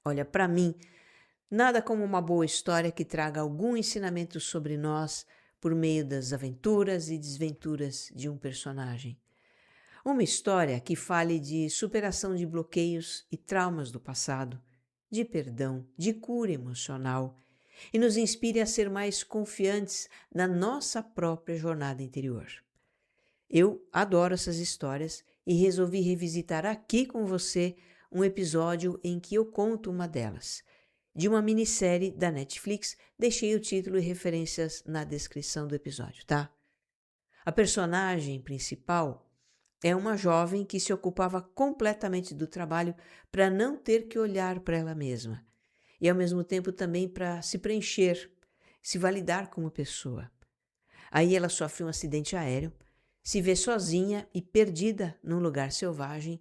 Olha, para mim, nada como uma boa história que traga algum ensinamento sobre nós por meio das aventuras e desventuras de um personagem. Uma história que fale de superação de bloqueios e traumas do passado, de perdão, de cura emocional e nos inspire a ser mais confiantes na nossa própria jornada interior. Eu adoro essas histórias e resolvi revisitar aqui com você um episódio em que eu conto uma delas. De uma minissérie da Netflix, deixei o título e referências na descrição do episódio, tá? A personagem principal é uma jovem que se ocupava completamente do trabalho para não ter que olhar para ela mesma e, ao mesmo tempo, também para se preencher, se validar como pessoa. Aí ela sofre um acidente aéreo, se vê sozinha e perdida num lugar selvagem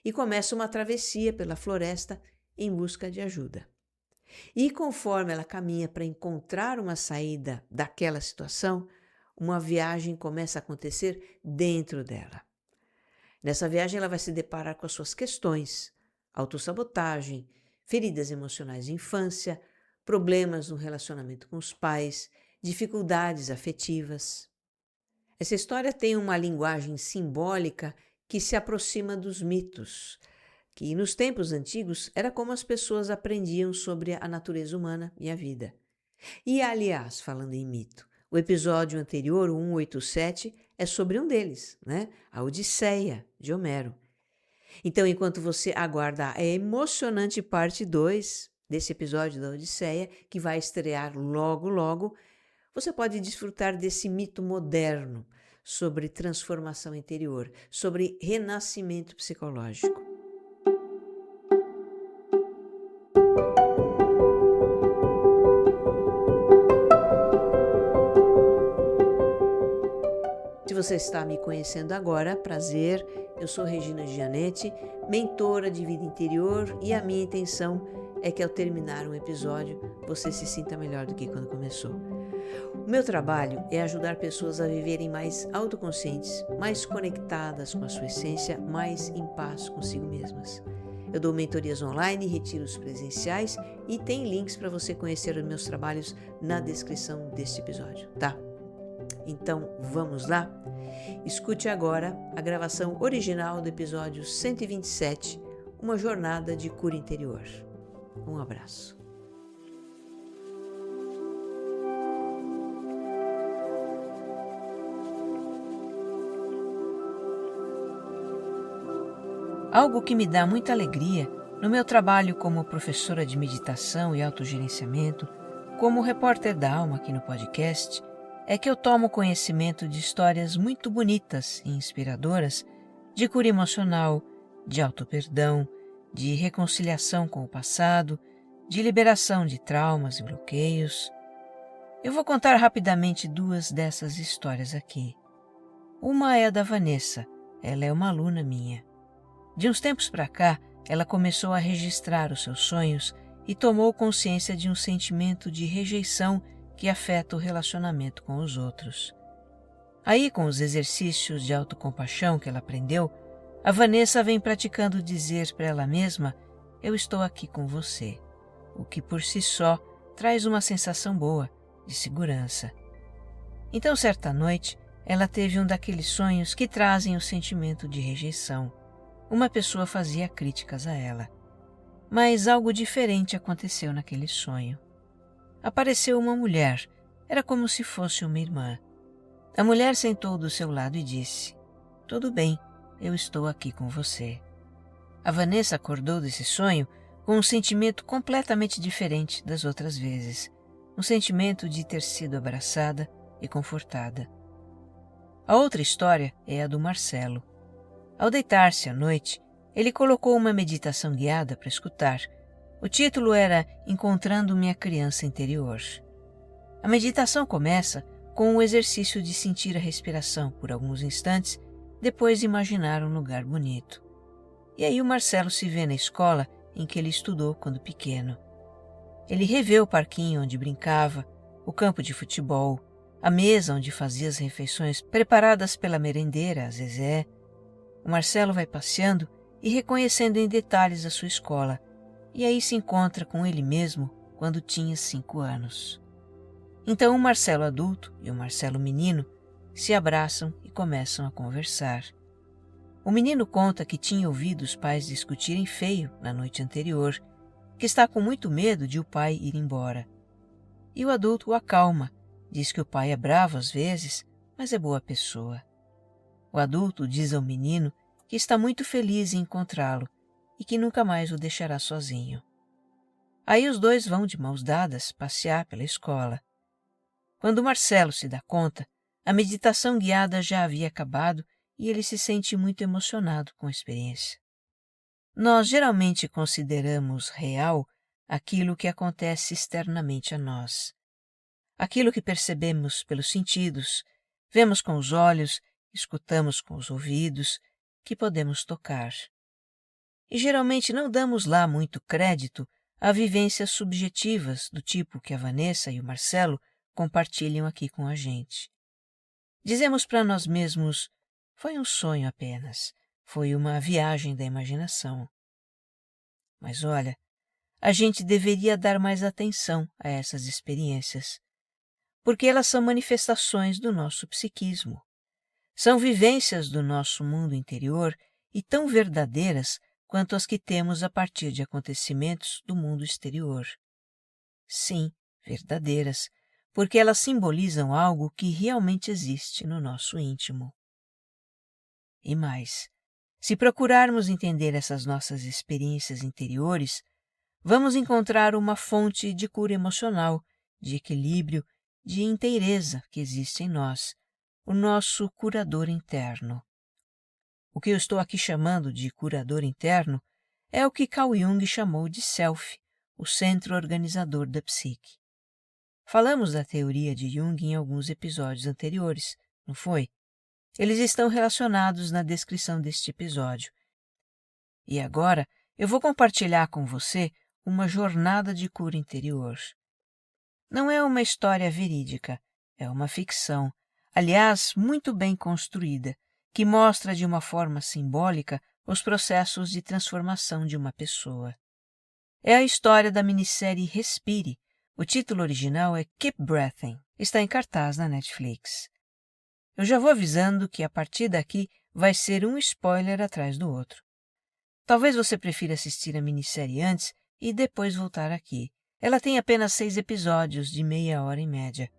e começa uma travessia pela floresta em busca de ajuda. E conforme ela caminha para encontrar uma saída daquela situação, uma viagem começa a acontecer dentro dela. Nessa viagem ela vai se deparar com as suas questões, autossabotagem, feridas emocionais de infância, problemas no relacionamento com os pais, dificuldades afetivas. Essa história tem uma linguagem simbólica que se aproxima dos mitos, que nos tempos antigos era como as pessoas aprendiam sobre a natureza humana e a vida. E, aliás, falando em mito, o episódio anterior, o 187, é sobre um deles, né? A Odisseia, de Homero. Então, enquanto você aguarda a emocionante parte 2 desse episódio da Odisseia, que vai estrear logo, logo, você pode desfrutar desse mito moderno sobre transformação interior, sobre renascimento psicológico. Se você está me conhecendo agora, prazer, eu sou Regina Gianetti, mentora de vida interior, e a minha intenção é que ao terminar um episódio você se sinta melhor do que quando começou. O meu trabalho é ajudar pessoas a viverem mais autoconscientes, mais conectadas com a sua essência, mais em paz consigo mesmas. Eu dou mentorias online, retiros presenciais e tem links para você conhecer os meus trabalhos na descrição deste episódio, tá? Então, vamos lá? Escute agora a gravação original do episódio 127, Uma Jornada de Cura Interior. Um abraço. Algo que me dá muita alegria no meu trabalho como professora de meditação e autogerenciamento, como repórter da alma aqui no podcast, é que eu tomo conhecimento de histórias muito bonitas e inspiradoras de cura emocional, de autoperdão, de reconciliação com o passado, de liberação de traumas e bloqueios. Eu vou contar rapidamente 2 dessas histórias aqui. Uma é a da Vanessa, ela é uma aluna minha. De uns tempos para cá, ela começou a registrar os seus sonhos e tomou consciência de um sentimento de rejeição que afeta o relacionamento com os outros. Aí, com os exercícios de autocompaixão que ela aprendeu, a Vanessa vem praticando dizer para ela mesma: "Eu estou aqui com você", o que por si só traz uma sensação boa, de segurança. Então, certa noite, ela teve um daqueles sonhos que trazem o sentimento de rejeição. Uma pessoa fazia críticas a ela. Mas algo diferente aconteceu naquele sonho. Apareceu uma mulher, era como se fosse uma irmã. A mulher sentou do seu lado e disse: "Tudo bem, eu estou aqui com você." A Vanessa acordou desse sonho com um sentimento completamente diferente das outras vezes. Um sentimento de ter sido abraçada e confortada. A outra história é a do Marcelo. Ao deitar-se à noite, ele colocou uma meditação guiada para escutar. O título era Encontrando Minha Criança Interior. A meditação começa com o exercício de sentir a respiração por alguns instantes, depois imaginar um lugar bonito. E aí o Marcelo se vê na escola em que ele estudou quando pequeno. Ele revê o parquinho onde brincava, o campo de futebol, a mesa onde fazia as refeições preparadas pela merendeira, a Zezé. O Marcelo vai passeando e reconhecendo em detalhes a sua escola, e aí se encontra com ele mesmo quando tinha 5 anos. Então o Marcelo adulto e o Marcelo menino se abraçam e começam a conversar. O menino conta que tinha ouvido os pais discutirem feio na noite anterior, que está com muito medo de o pai ir embora. E o adulto o acalma, diz que o pai é bravo às vezes, mas é boa pessoa. O adulto diz ao menino que está muito feliz em encontrá-lo e que nunca mais o deixará sozinho. Aí os dois vão de mãos dadas passear pela escola. Quando Marcelo se dá conta, a meditação guiada já havia acabado e ele se sente muito emocionado com a experiência. Nós geralmente consideramos real aquilo que acontece externamente a nós. Aquilo que percebemos pelos sentidos, vemos com os olhos, escutamos com os ouvidos, que podemos tocar. E geralmente não damos lá muito crédito a vivências subjetivas do tipo que a Vanessa e o Marcelo compartilham aqui com a gente. Dizemos para nós mesmos, foi um sonho apenas, foi uma viagem da imaginação. Mas olha, a gente deveria dar mais atenção a essas experiências, porque elas são manifestações do nosso psiquismo. São vivências do nosso mundo interior e tão verdadeiras quanto as que temos a partir de acontecimentos do mundo exterior. Sim, verdadeiras, porque elas simbolizam algo que realmente existe no nosso íntimo. E mais, se procurarmos entender essas nossas experiências interiores, vamos encontrar uma fonte de cura emocional, de equilíbrio, de inteireza que existe em nós, o nosso curador interno. O que eu estou aqui chamando de curador interno é o que Carl Jung chamou de self, o centro organizador da psique. Falamos da teoria de Jung em alguns episódios anteriores, não foi? Eles estão relacionados na descrição deste episódio. E agora eu vou compartilhar com você uma jornada de cura interior. Não é uma história verídica, é uma ficção, aliás, muito bem construída, que mostra de uma forma simbólica os processos de transformação de uma pessoa. É a história da minissérie Respire. O título original é Keep Breathing. Está em cartaz na Netflix. Eu já vou avisando que a partir daqui vai ser um spoiler atrás do outro. Talvez você prefira assistir a minissérie antes e depois voltar aqui. Ela tem apenas 6 episódios de meia hora em média.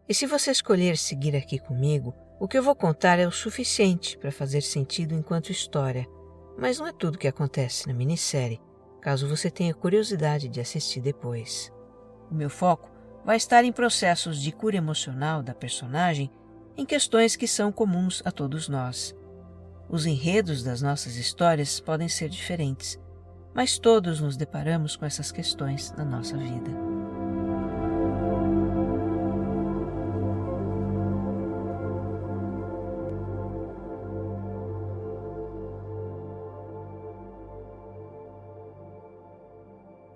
E se você escolher seguir aqui comigo, o que eu vou contar é o suficiente para fazer sentido enquanto história, mas não é tudo que acontece na minissérie, caso você tenha curiosidade de assistir depois. O meu foco vai estar em processos de cura emocional da personagem em questões que são comuns a todos nós. Os enredos das nossas histórias podem ser diferentes, mas todos nos deparamos com essas questões na nossa vida.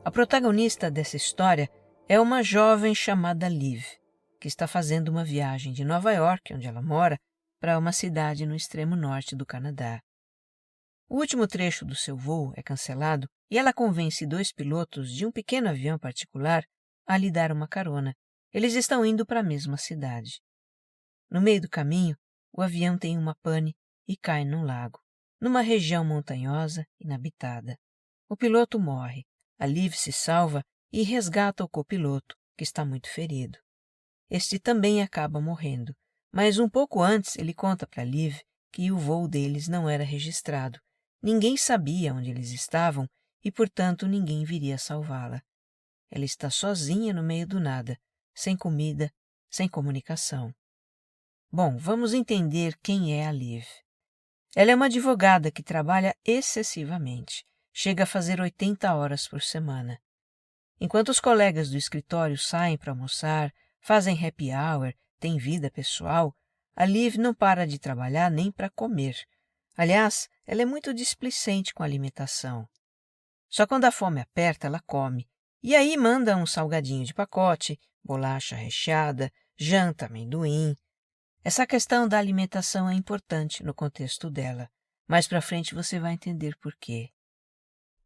A protagonista dessa história é uma jovem chamada Liv, que está fazendo uma viagem de Nova York, onde ela mora, para uma cidade no extremo norte do Canadá. O último trecho do seu voo é cancelado e ela convence 2 pilotos de um pequeno avião particular a lhe dar uma carona. Eles estão indo para a mesma cidade. No meio do caminho, o avião tem uma pane e cai num lago, numa região montanhosa inabitada. O piloto morre. A Liv se salva e resgata o copiloto, que está muito ferido. Este também acaba morrendo, mas um pouco antes ele conta para Liv que o voo deles não era registrado. Ninguém sabia onde eles estavam e, portanto, ninguém viria salvá-la. Ela está sozinha no meio do nada, sem comida, sem comunicação. Bom, vamos entender quem é a Liv. Ela é uma advogada que trabalha excessivamente. Chega a fazer 80 horas por semana. Enquanto os colegas do escritório saem para almoçar, fazem happy hour, têm vida pessoal, a Liv não para de trabalhar nem para comer. Aliás, ela é muito displicente com a alimentação. Só quando a fome aperta, ela come. E aí manda um salgadinho de pacote, bolacha recheada, janta amendoim. Essa questão da alimentação é importante no contexto dela. Mais para frente você vai entender por quê.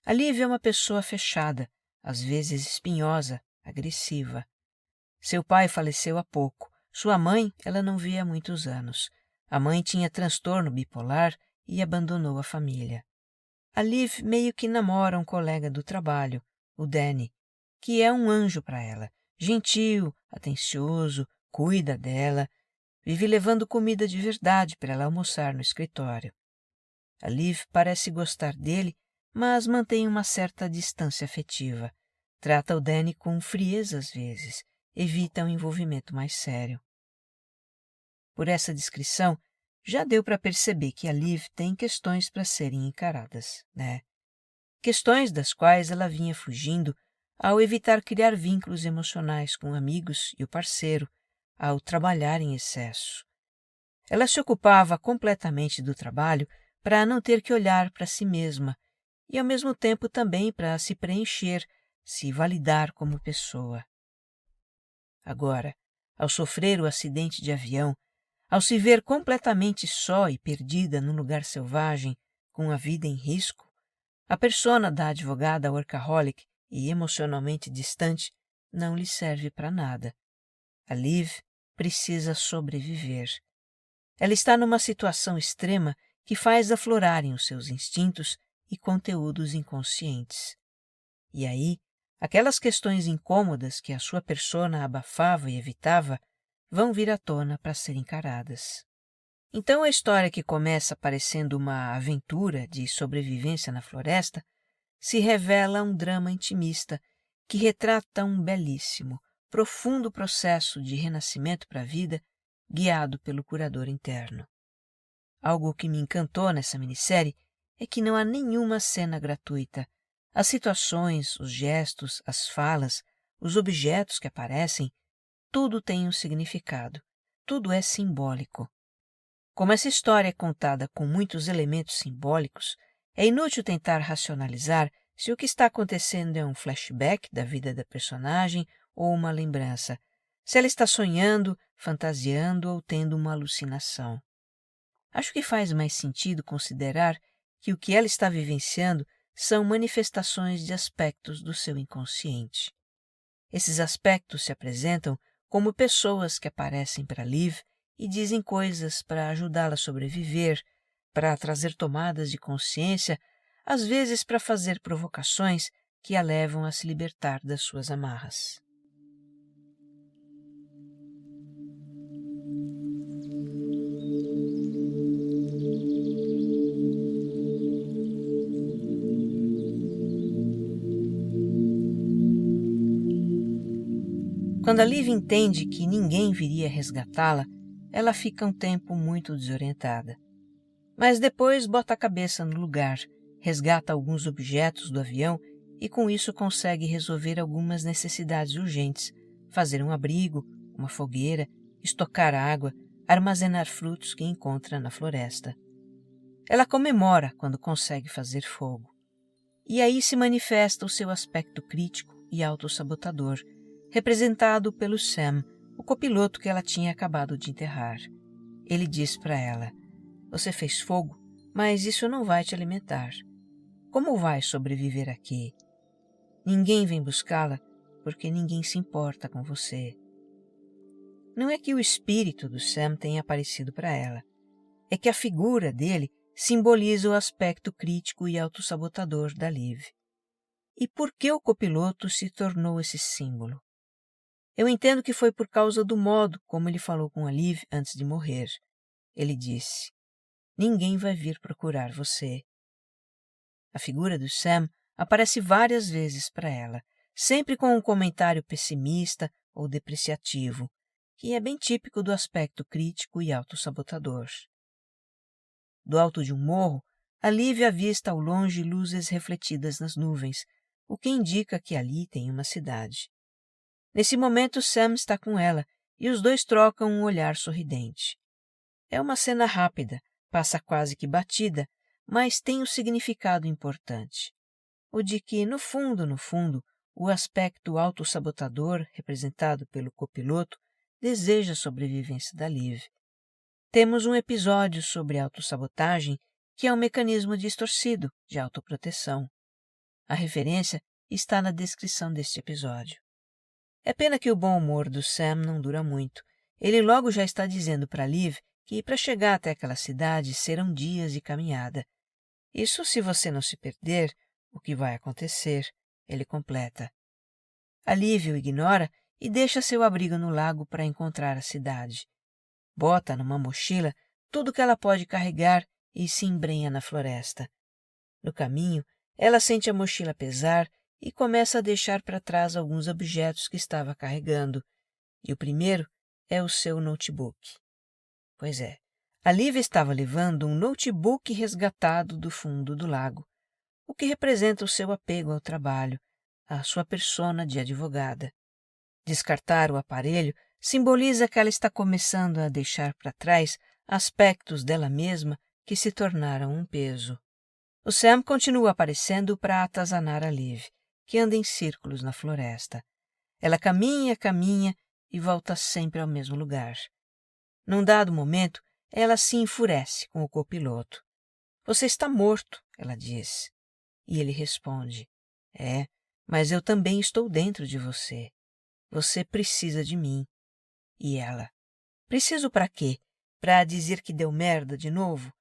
A Liv é uma pessoa fechada, às vezes espinhosa, agressiva. Seu pai faleceu há pouco. Sua mãe, ela não via há muitos anos. A mãe tinha transtorno bipolar e abandonou a família. A Liv meio que namora um colega do trabalho, o Danny, que é um anjo para ela. Gentil, atencioso, cuida dela, vive levando comida de verdade para ela almoçar no escritório. A Liv parece gostar dele, mas mantém uma certa distância afetiva. Trata o Danny com frieza às vezes, evita um envolvimento mais sério. Por essa descrição, já deu para perceber que a Liv tem questões para serem encaradas, né? Questões das quais ela vinha fugindo ao evitar criar vínculos emocionais com amigos e o parceiro, ao trabalhar em excesso. Ela se ocupava completamente do trabalho para não ter que olhar para si mesma e, ao mesmo tempo, também para se preencher, se validar como pessoa. Agora, ao sofrer o acidente de avião, ao se ver completamente só e perdida num lugar selvagem, com a vida em risco, a persona da advogada workaholic e emocionalmente distante não lhe serve para nada. A Liv precisa sobreviver. Ela está numa situação extrema que faz aflorarem os seus instintos e conteúdos inconscientes. E aí, aquelas questões incômodas que a sua persona abafava e evitava vão vir à tona para serem encaradas. Então a história que começa parecendo uma aventura de sobrevivência na floresta se revela um drama intimista que retrata um belíssimo, profundo processo de renascimento para a vida guiado pelo curador interno. Algo que me encantou nessa minissérie é que não há nenhuma cena gratuita. As situações, os gestos, as falas, os objetos que aparecem, tudo tem um significado, tudo é simbólico. Como essa história é contada com muitos elementos simbólicos, é inútil tentar racionalizar se o que está acontecendo é um flashback da vida da personagem ou uma lembrança, se ela está sonhando, fantasiando ou tendo uma alucinação. Acho que faz mais sentido considerar que o que ela está vivenciando são manifestações de aspectos do seu inconsciente. Esses aspectos se apresentam como pessoas que aparecem para Liv e dizem coisas para ajudá-la a sobreviver, para trazer tomadas de consciência, às vezes para fazer provocações que a levam a se libertar das suas amarras. Quando a Liv entende que ninguém viria resgatá-la, ela fica um tempo muito desorientada. Mas depois bota a cabeça no lugar, resgata alguns objetos do avião e com isso consegue resolver algumas necessidades urgentes, fazer um abrigo, uma fogueira, estocar água, armazenar frutos que encontra na floresta. Ela comemora quando consegue fazer fogo. E aí se manifesta o seu aspecto crítico e autossabotador, representado pelo Sam, o copiloto que ela tinha acabado de enterrar. Ele diz para ela: "Você fez fogo, mas isso não vai te alimentar. Como vai sobreviver aqui? Ninguém vem buscá-la porque ninguém se importa com você." Não é que o espírito do Sam tenha aparecido para ela. É que a figura dele simboliza o aspecto crítico e autossabotador da Liv. E por que o copiloto se tornou esse símbolo? Eu entendo que foi por causa do modo como ele falou com a Liv antes de morrer. Ele disse: "Ninguém vai vir procurar você." A figura do Sam aparece várias vezes para ela, sempre com um comentário pessimista ou depreciativo, que é bem típico do aspecto crítico e autossabotador. Do alto de um morro, a Liv avista ao longe luzes refletidas nas nuvens, o que indica que ali tem uma cidade. Nesse momento, Sam está com ela e os dois trocam um olhar sorridente. É uma cena rápida, passa quase que batida, mas tem um significado importante. O de que, no fundo, o aspecto autossabotador, representado pelo copiloto, deseja a sobrevivência da Liv. Temos um episódio sobre autossabotagem que é um mecanismo distorcido de autoproteção. A referência está na descrição deste episódio. É pena que o bom humor do Sam não dura muito. Ele logo já está dizendo para Liv que para chegar até aquela cidade serão dias de caminhada. Isso se você não se perder, o que vai acontecer, ele completa. A Liv o ignora e deixa seu abrigo no lago para encontrar a cidade. Bota numa mochila tudo que ela pode carregar e se embrenha na floresta. No caminho, ela sente a mochila pesar e começa a deixar para trás alguns objetos que estava carregando. E o primeiro é o seu notebook. Pois é, a Liv estava levando um notebook resgatado do fundo do lago, o que representa o seu apego ao trabalho, a sua persona de advogada. Descartar o aparelho simboliza que ela está começando a deixar para trás aspectos dela mesma que se tornaram um peso. O Sam continua aparecendo para atazanar a Liv, que anda em círculos na floresta. Ela caminha, caminha e volta sempre ao mesmo lugar. Num dado momento, ela se enfurece com o copiloto. Você está morto, ela diz. E ele responde, mas eu também estou dentro de você. Você precisa de mim. E ela, preciso para quê? Para dizer que deu merda de novo?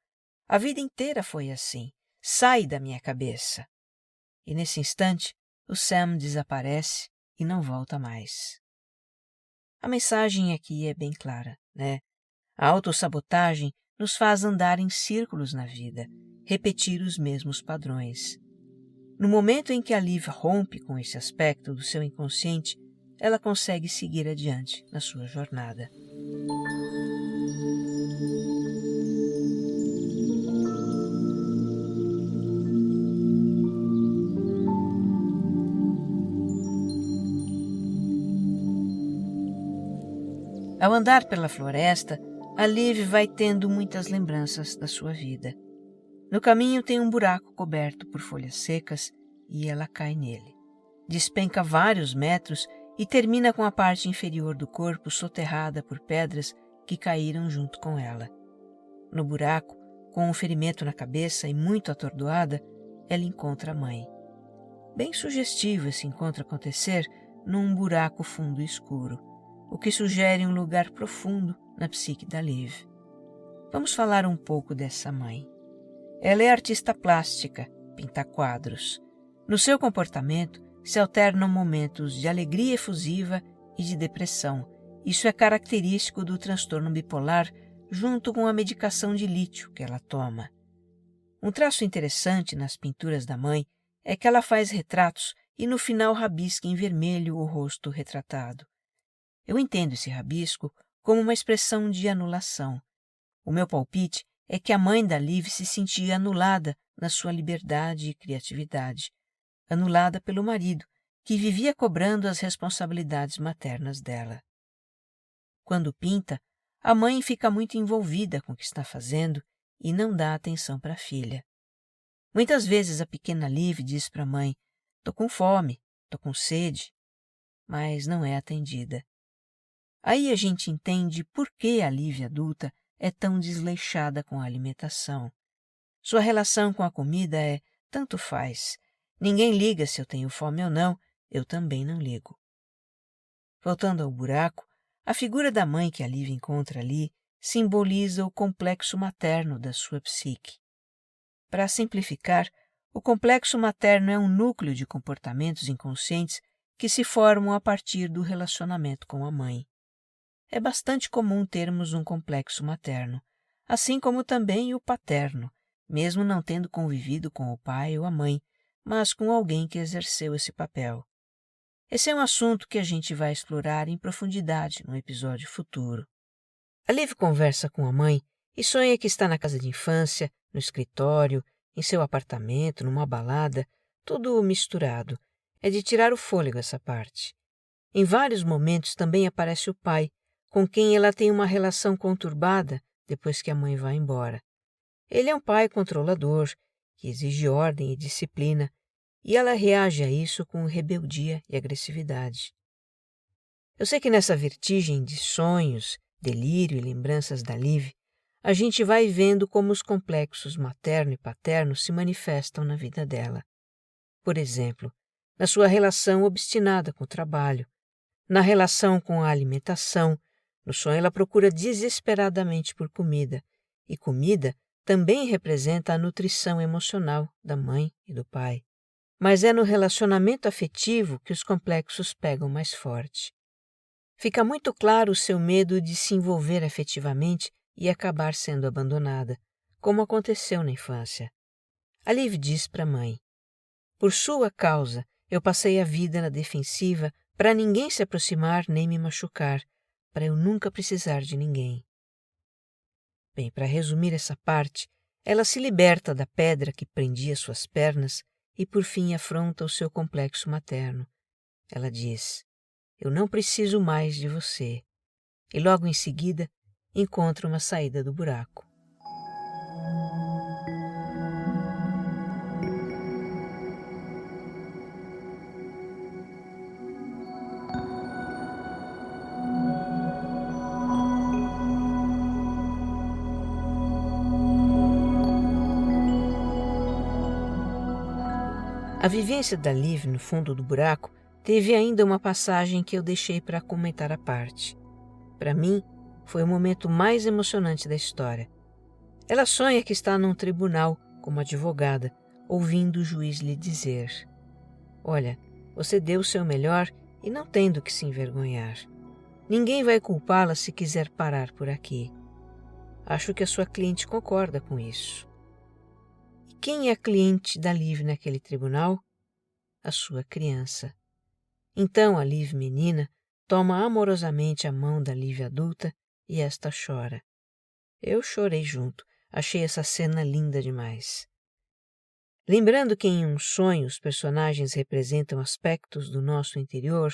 A vida inteira foi assim. Sai da minha cabeça. E nesse instante, o Sam desaparece e não volta mais. A mensagem aqui é bem clara, né? A autossabotagem nos faz andar em círculos na vida, repetir os mesmos padrões. No momento em que a Liv rompe com esse aspecto do seu inconsciente, ela consegue seguir adiante na sua jornada. Ao andar pela floresta, a Liv vai tendo muitas lembranças da sua vida. No caminho tem um buraco coberto por folhas secas e ela cai nele. Despenca vários metros e termina com a parte inferior do corpo soterrada por pedras que caíram junto com ela. No buraco, com um ferimento na cabeça e muito atordoada, ela encontra a mãe. Bem sugestivo esse encontro acontecer num buraco fundo e escuro, o que sugere um lugar profundo na psique da Liv. Vamos falar um pouco dessa mãe. Ela é artista plástica, pinta quadros. No seu comportamento se alternam momentos de alegria efusiva e de depressão. Isso é característico do transtorno bipolar junto com a medicação de lítio que ela toma. Um traço interessante nas pinturas da mãe é que ela faz retratos e no final rabisca em vermelho o rosto retratado. Eu entendo esse rabisco como uma expressão de anulação. O meu palpite é que a mãe da Liv se sentia anulada na sua liberdade e criatividade, anulada pelo marido, que vivia cobrando as responsabilidades maternas dela. Quando pinta, a mãe fica muito envolvida com o que está fazendo e não dá atenção para a filha. Muitas vezes a pequena Liv diz para a mãe, "Tô com fome, tô com sede", mas não é atendida. Aí a gente entende por que a Liv adulta é tão desleixada com a alimentação. Sua relação com a comida é tanto faz. Ninguém liga se eu tenho fome ou não, eu também não ligo. Voltando ao buraco, a figura da mãe que a Liv encontra ali simboliza o complexo materno da sua psique. Para simplificar, o complexo materno é um núcleo de comportamentos inconscientes que se formam a partir do relacionamento com a mãe. É bastante comum termos um complexo materno, assim como também o paterno, mesmo não tendo convivido com o pai ou a mãe, mas com alguém que exerceu esse papel. Esse é um assunto que a gente vai explorar em profundidade no episódio futuro. A Liv conversa com a mãe e sonha que está na casa de infância, no escritório, em seu apartamento, numa balada, tudo misturado. É de tirar o fôlego essa parte. Em vários momentos também aparece o pai, com quem ela tem uma relação conturbada depois que a mãe vai embora. Ele é um pai controlador, que exige ordem e disciplina, e ela reage a isso com rebeldia e agressividade. Eu sei que nessa vertigem de sonhos, delírio e lembranças da Liv, a gente vai vendo como os complexos materno e paterno se manifestam na vida dela. Por exemplo, na sua relação obstinada com o trabalho, na relação com a alimentação. No sonho ela procura desesperadamente por comida, e comida também representa a nutrição emocional da mãe e do pai. Mas é no relacionamento afetivo que os complexos pegam mais forte. Fica muito claro o seu medo de se envolver afetivamente e acabar sendo abandonada, como aconteceu na infância. A Liv diz para a mãe: por sua causa, eu passei a vida na defensiva para ninguém se aproximar nem me machucar, para eu nunca precisar de ninguém. Bem, para resumir essa parte, ela se liberta da pedra que prendia suas pernas e por fim afronta o seu complexo materno. Ela diz: eu não preciso mais de você. E logo em seguida encontra uma saída do buraco. A vivência da Liv no fundo do buraco teve ainda uma passagem que eu deixei para comentar à parte. Para mim, foi o momento mais emocionante da história. Ela sonha que está num tribunal como advogada, ouvindo o juiz lhe dizer: olha, você deu o seu melhor e não tem do que se envergonhar. Ninguém vai culpá-la se quiser parar por aqui. Acho que a sua cliente concorda com isso. E quem é a cliente da Liv naquele tribunal? A sua criança. Então a Liv menina toma amorosamente a mão da Liv adulta e esta chora. Eu chorei junto, achei essa cena linda demais. Lembrando que em um sonho os personagens representam aspectos do nosso interior,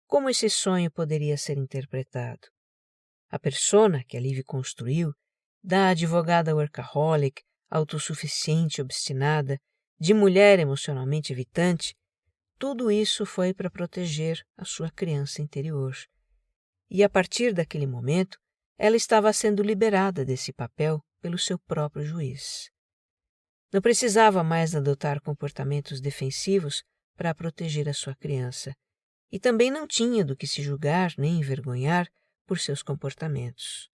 como esse sonho poderia ser interpretado? A persona que a Liv construiu, da advogada workaholic, autossuficiente, obstinada, de mulher emocionalmente evitante, tudo isso foi para proteger a sua criança interior. E a partir daquele momento, ela estava sendo liberada desse papel pelo seu próprio juiz. Não precisava mais adotar comportamentos defensivos para proteger a sua criança, e também não tinha do que se julgar nem envergonhar por seus comportamentos.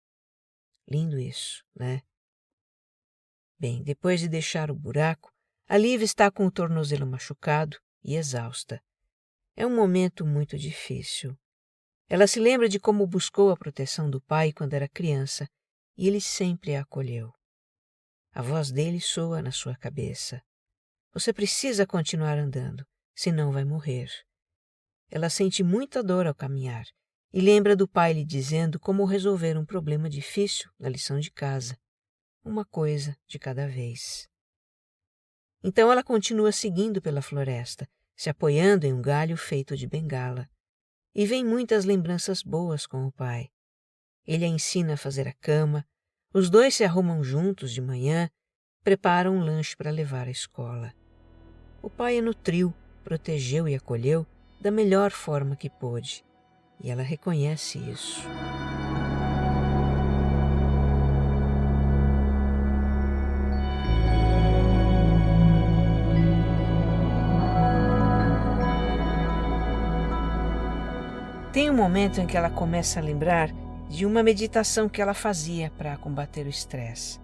Lindo isso, né? Bem, depois de deixar o buraco, a Liv está com o tornozelo machucado e exausta. É um momento muito difícil. Ela se lembra de como buscou a proteção do pai quando era criança e ele sempre a acolheu. A voz dele soa na sua cabeça. Você precisa continuar andando, senão vai morrer. Ela sente muita dor ao caminhar e lembra do pai lhe dizendo como resolver um problema difícil na lição de casa. Uma coisa de cada vez. Então ela continua seguindo pela floresta, se apoiando em um galho feito de bengala. E vem muitas lembranças boas com o pai. Ele a ensina a fazer a cama, os dois se arrumam juntos de manhã, preparam um lanche para levar à escola. O pai a nutriu, protegeu e acolheu da melhor forma que pôde. E ela reconhece isso. Tem um momento em que ela começa a lembrar de uma meditação que ela fazia para combater o estresse.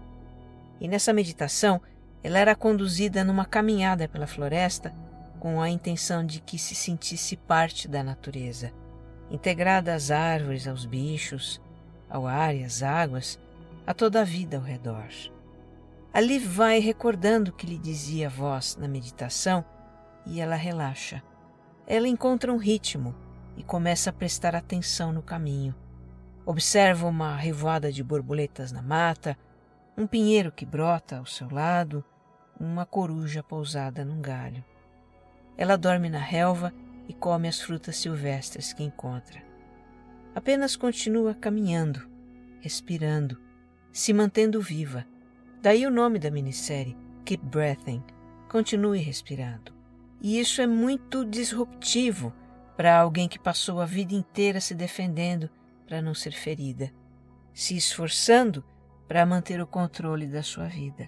E nessa meditação, ela era conduzida numa caminhada pela floresta com a intenção de que se sentisse parte da natureza, integrada às árvores, aos bichos, ao ar e às águas, a toda a vida ao redor. A Liv vai recordando o que lhe dizia a voz na meditação e ela relaxa. Ela encontra um ritmo e começa a prestar atenção no caminho. Observa uma revoada de borboletas na mata, um pinheiro que brota ao seu lado, uma coruja pousada num galho. Ela dorme na relva e come as frutas silvestres que encontra. Apenas continua caminhando, respirando, se mantendo viva. Daí o nome da minissérie, Keep Breathing, continue respirando. E isso é muito disruptivo para alguém que passou a vida inteira se defendendo para não ser ferida, se esforçando para manter o controle da sua vida.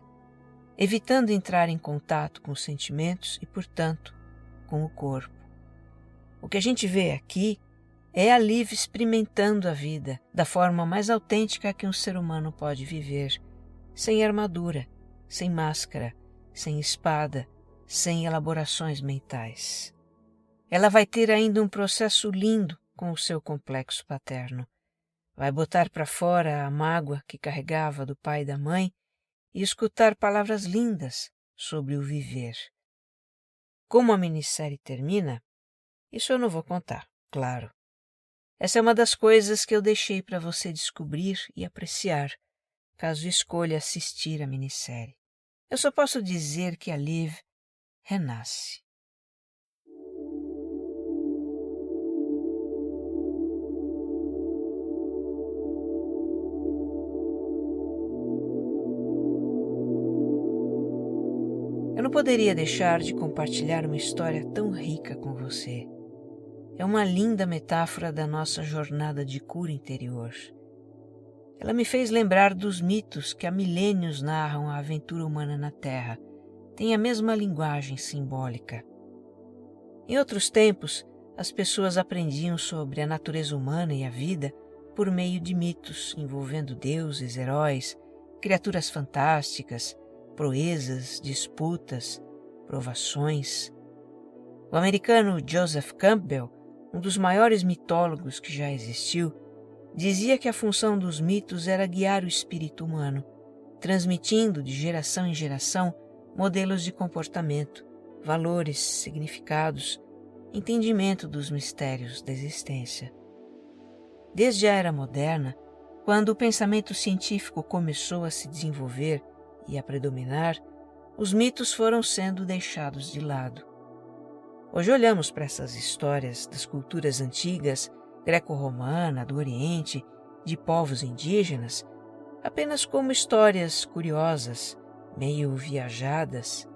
evitando entrar em contato com os sentimentos e, portanto, com o corpo. O que a gente vê aqui é a Liv experimentando a vida da forma mais autêntica que um ser humano pode viver, sem armadura, sem máscara, sem espada, sem elaborações mentais. Ela vai ter ainda um processo lindo com o seu complexo paterno. Vai botar para fora a mágoa que carregava do pai e da mãe e escutar palavras lindas sobre o viver. Como a minissérie termina, isso eu não vou contar, claro. Essa é uma das coisas que eu deixei para você descobrir e apreciar, caso escolha assistir a minissérie. Eu só posso dizer que a Liv renasce. Eu não poderia deixar de compartilhar uma história tão rica com você. É uma linda metáfora da nossa jornada de cura interior. Ela me fez lembrar dos mitos que há milênios narram a aventura humana na Terra. Tem a mesma linguagem simbólica. Em outros tempos, as pessoas aprendiam sobre a natureza humana e a vida por meio de mitos envolvendo deuses, heróis, criaturas fantásticas, proezas, disputas, provações. O americano Joseph Campbell, um dos maiores mitólogos que já existiu, dizia que a função dos mitos era guiar o espírito humano, transmitindo de geração em geração modelos de comportamento, valores, significados, entendimento dos mistérios da existência. Desde a Era Moderna, quando o pensamento científico começou a se desenvolver e a predominar, os mitos foram sendo deixados de lado. Hoje olhamos para essas histórias das culturas antigas, greco-romana, do Oriente, de povos indígenas, apenas como histórias curiosas, meio viajadas,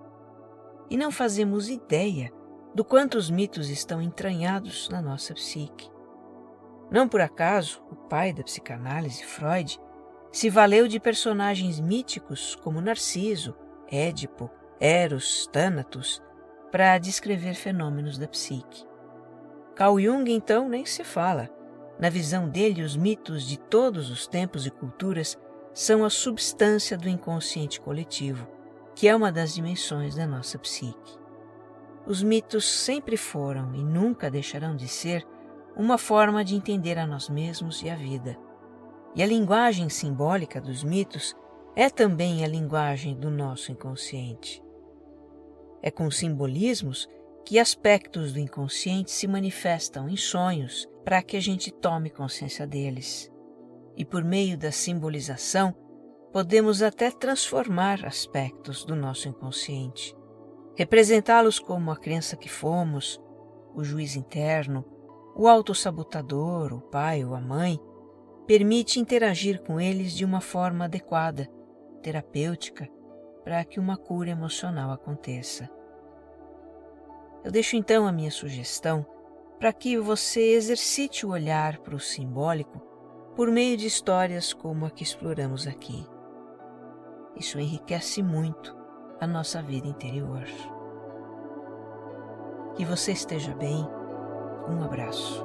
e não fazemos ideia do quanto os mitos estão entranhados na nossa psique. Não por acaso, o pai da psicanálise, Freud, se valeu de personagens míticos como Narciso, Édipo, Eros, Thanatos, para descrever fenômenos da psique. Carl Jung, então, nem se fala. Na visão dele, os mitos de todos os tempos e culturas são a substância do inconsciente coletivo, que é uma das dimensões da nossa psique. Os mitos sempre foram e nunca deixarão de ser uma forma de entender a nós mesmos e a vida. E a linguagem simbólica dos mitos é também a linguagem do nosso inconsciente. É com simbolismos que aspectos do inconsciente se manifestam em sonhos para que a gente tome consciência deles. E por meio da simbolização, podemos até transformar aspectos do nosso inconsciente, representá-los como a crença que fomos, o juiz interno, o autossabotador, o pai ou a mãe, permite interagir com eles de uma forma adequada, terapêutica, para que uma cura emocional aconteça. Eu deixo então a minha sugestão para que você exercite o olhar para o simbólico por meio de histórias como a que exploramos aqui. Isso enriquece muito a nossa vida interior. Que você esteja bem. Um abraço.